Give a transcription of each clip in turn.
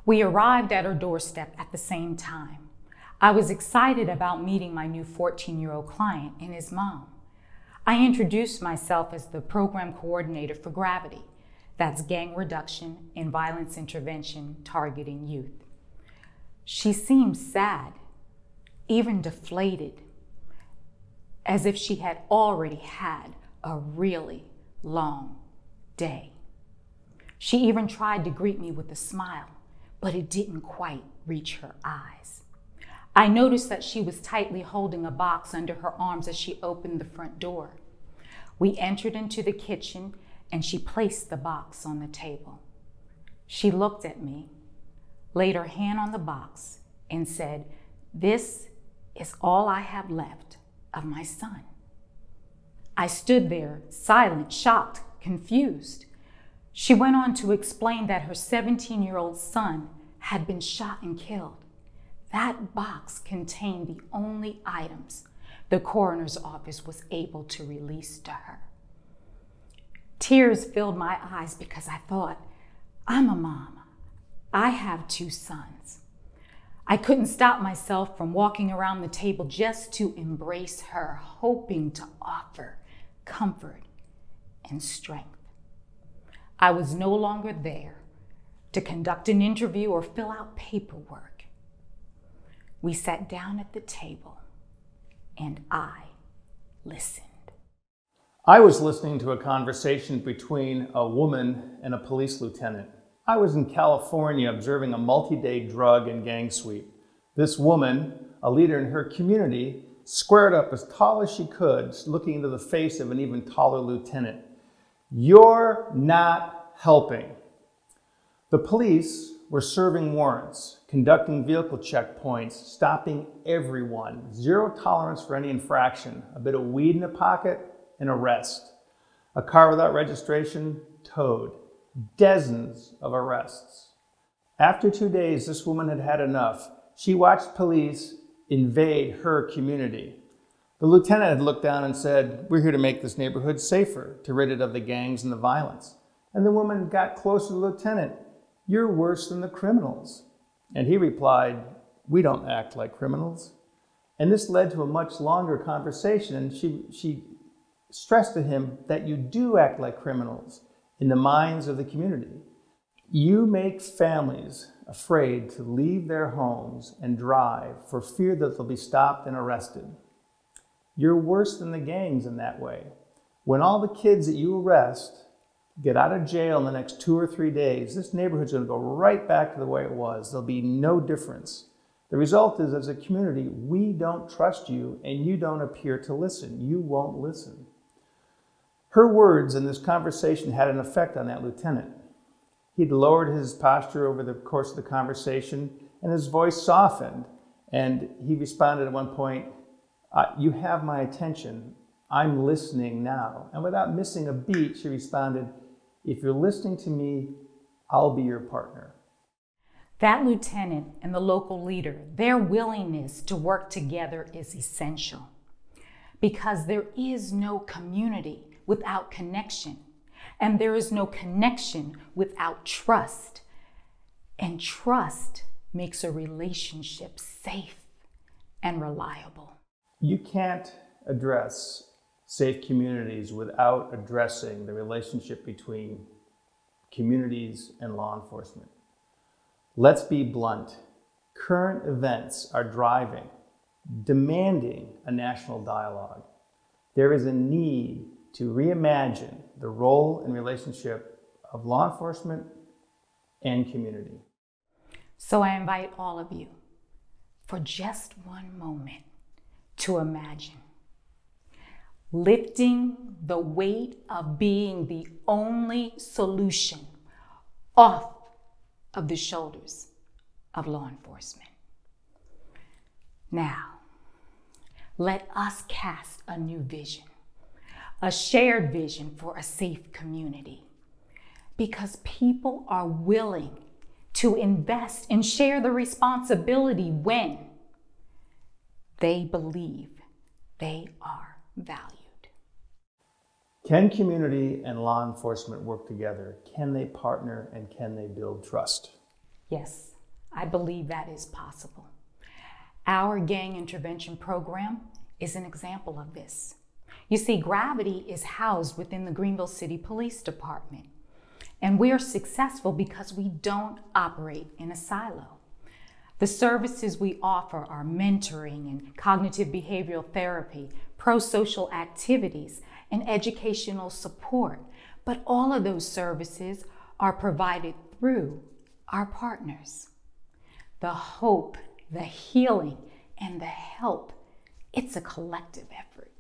We arrived at her doorstep at the same time. I was excited about meeting my new 14-year-old client and his mom. I introduced myself as the program coordinator for Gravity, that's gang reduction and violence intervention targeting youth. She seemed sad, even deflated, as if she had already had a really long day. She even tried to greet me with a smile, but it didn't quite reach her eyes. I noticed that she was tightly holding a box under her arms as she opened the front door. We entered into the kitchen and she placed the box on the table. She looked at me, laid her hand on the box, and said, "This is all I have left of my son." I stood there, silent, shocked, confused. She went on to explain that her 17-year-old son had been shot and killed. That box contained the only items the coroner's office was able to release to her. Tears filled my eyes because I thought, I'm a mom. I have 2 sons. I couldn't stop myself from walking around the table just to embrace her, hoping to offer comfort and strength. I was no longer there to conduct an interview or fill out paperwork. We sat down at the table and I listened. I was listening to a conversation between a woman and a police lieutenant. I was in California observing a multi-day drug and gang sweep. This woman, a leader in her community, squared up as tall as she could, looking into the face of an even taller lieutenant. "You're not helping." The police were serving warrants, conducting vehicle checkpoints, stopping everyone. Zero tolerance for any infraction. A bit of weed in the pocket, an arrest. A car without registration, towed. Dozens of arrests. After 2 days, this woman had had enough. She watched police invade her community. The lieutenant had looked down and said, "We're here to make this neighborhood safer, to rid it of the gangs and the violence." And the woman got close to the lieutenant. "You're worse than the criminals." And he replied, "We don't act like criminals." And this led to a much longer conversation. And she stressed to him that you do act like criminals in the minds of the community. You make families afraid to leave their homes and drive for fear that they'll be stopped and arrested. You're worse than the gangs in that way. When all the kids that you arrest get out of jail in the next 2 or 3 days, this neighborhood's going to go right back to the way it was. There'll be no difference. The result is, as a community, we don't trust you and you don't appear to listen. You won't listen. Her words in this conversation had an effect on that lieutenant. He'd lowered his posture over the course of the conversation and his voice softened. And he responded at one point, "You have my attention. I'm listening now." And without missing a beat, she responded, "If you're listening to me, I'll be your partner." That lieutenant and the local leader, their willingness to work together is essential, because there is no community without connection, and there is no connection without trust, and trust makes a relationship safe and reliable. You can't address safe communities without addressing the relationship between communities and law enforcement. Let's be blunt. Current events are driving, demanding a national dialogue. There is a need to reimagine the role and relationship of law enforcement and community. So I invite all of you, for just one moment, to imagine lifting the weight of being the only solution off of the shoulders of law enforcement. Now, let us cast a new vision, a shared vision for a safe community, because people are willing to invest and share the responsibility when they believe they are valued. Can community and law enforcement work together? Can they partner and can they build trust? Yes, I believe that is possible. Our gang intervention program is an example of this. You see, Gravity is housed within the Greenville City Police Department, and we are successful because we don't operate in a silo. The services we offer are mentoring and cognitive behavioral therapy, pro-social activities, and educational support. But all of those services are provided through our partners. The hope, the healing, and the help, it's a collective effort.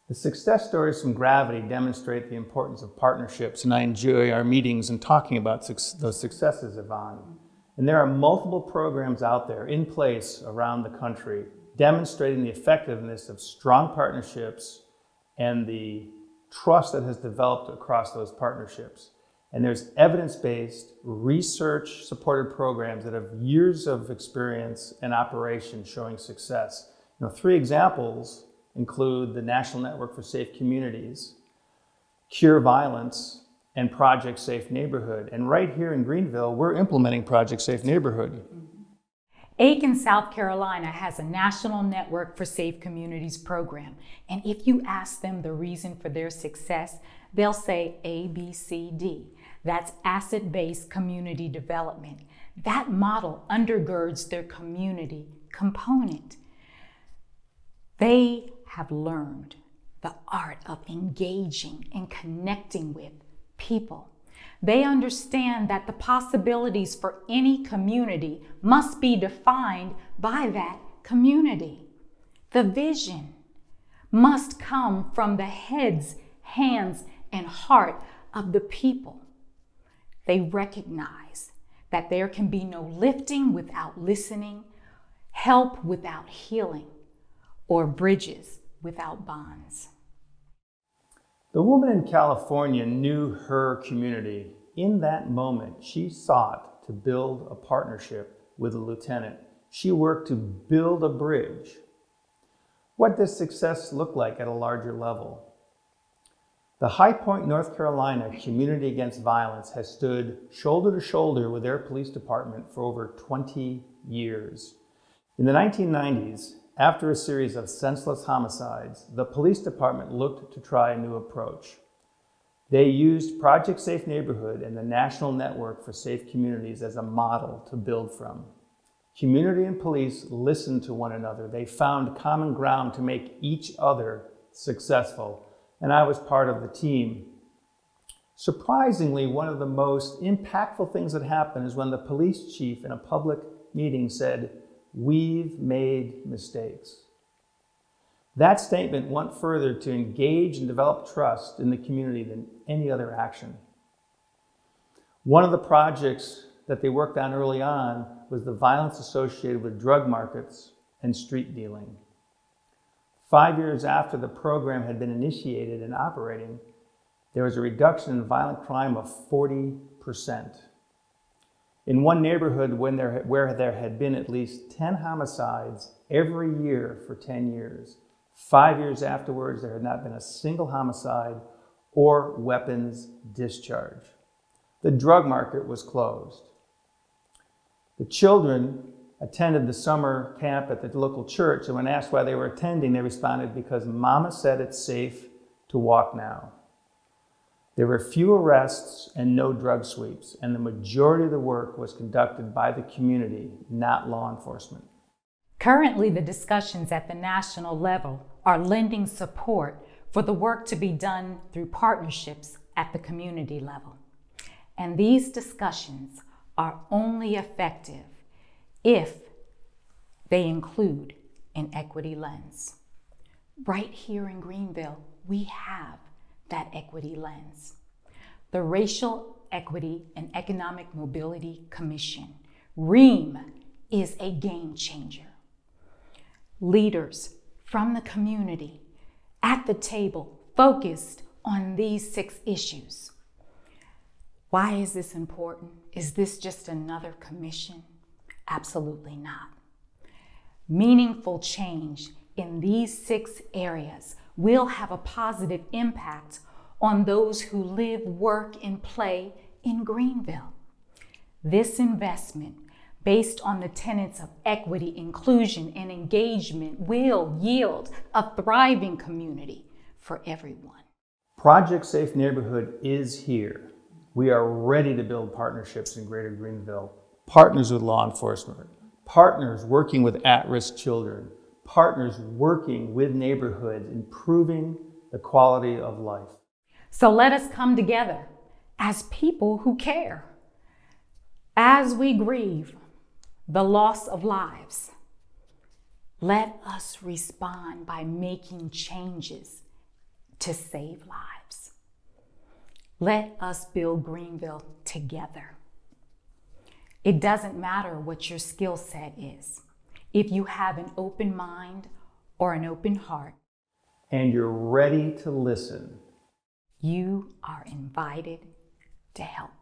The success stories from Gravity demonstrate the importance of partnerships, and I enjoy our meetings and talking about those successes, Yvonne. And there are multiple programs out there in place around the country demonstrating the effectiveness of strong partnerships and the trust that has developed across those partnerships. And there's evidence-based, research-supported programs that have years of experience and operation showing success. You know, 3 examples include the National Network for Safe Communities, Cure Violence, and Project Safe Neighborhood. And right here in Greenville, we're implementing Project Safe Neighborhood. Aiken, South Carolina has a National Network for Safe Communities program. And if you ask them the reason for their success, they'll say A, B, C, D. That's asset-based community development. That model undergirds their community component. They have learned the art of engaging and connecting with people. They understand that the possibilities for any community must be defined by that community. The vision must come from the heads, hands, and heart of the people. They recognize that there can be no lifting without listening, help without healing, or bridges without bonds. The woman in California knew her community. In that moment, she sought to build a partnership with a lieutenant. She worked to build a bridge. What does success look like at a larger level? The High Point, North Carolina Community Against Violence has stood shoulder to shoulder with their police department for over 20 years. In the 1990s, after a series of senseless homicides, the police department looked to try a new approach. They used Project Safe Neighborhood and the National Network for Safe Communities as a model to build from. Community and police listened to one another. They found common ground to make each other successful, and I was part of the team. Surprisingly, one of the most impactful things that happened is when the police chief in a public meeting said, "We've made mistakes." That statement went further to engage and develop trust in the community than any other action. One of the projects that they worked on early on was the violence associated with drug markets and street dealing. 5 years after the program had been initiated and operating, there was a reduction in violent crime of 40%. In one neighborhood where there had been at least 10 homicides every year for 10 years, 5 years afterwards, there had not been a single homicide or weapons discharge. The drug market was closed. The children attended the summer camp at the local church, and when asked why they were attending, they responded, "Because Mama said it's safe to walk now." There were few arrests and no drug sweeps, and the majority of the work was conducted by the community, not law enforcement. Currently, the discussions at the national level are lending support for the work to be done through partnerships at the community level. And these discussions are only effective if they include an equity lens. Right here in Greenville, we have that equity lens. The Racial Equity and Economic Mobility Commission, REAM, is a game changer. Leaders from the community at the table focused on these 6 issues. Why is this important? Is this just another commission? Absolutely not. Meaningful change in these 6 areas will have a positive impact on those who live, work, and play in Greenville. This investment, based on the tenets of equity, inclusion, and engagement, will yield a thriving community for everyone. Project Safe Neighborhood is here. We are ready to build partnerships in Greater Greenville, partners with law enforcement, partners working with at-risk children, partners working with neighborhoods, improving the quality of life. So let us come together as people who care. As we grieve the loss of lives, let us respond by making changes to save lives. Let us build Greenville together. It doesn't matter what your skill set is. If you have an open mind or an open heart, and you're ready to listen, you are invited to help.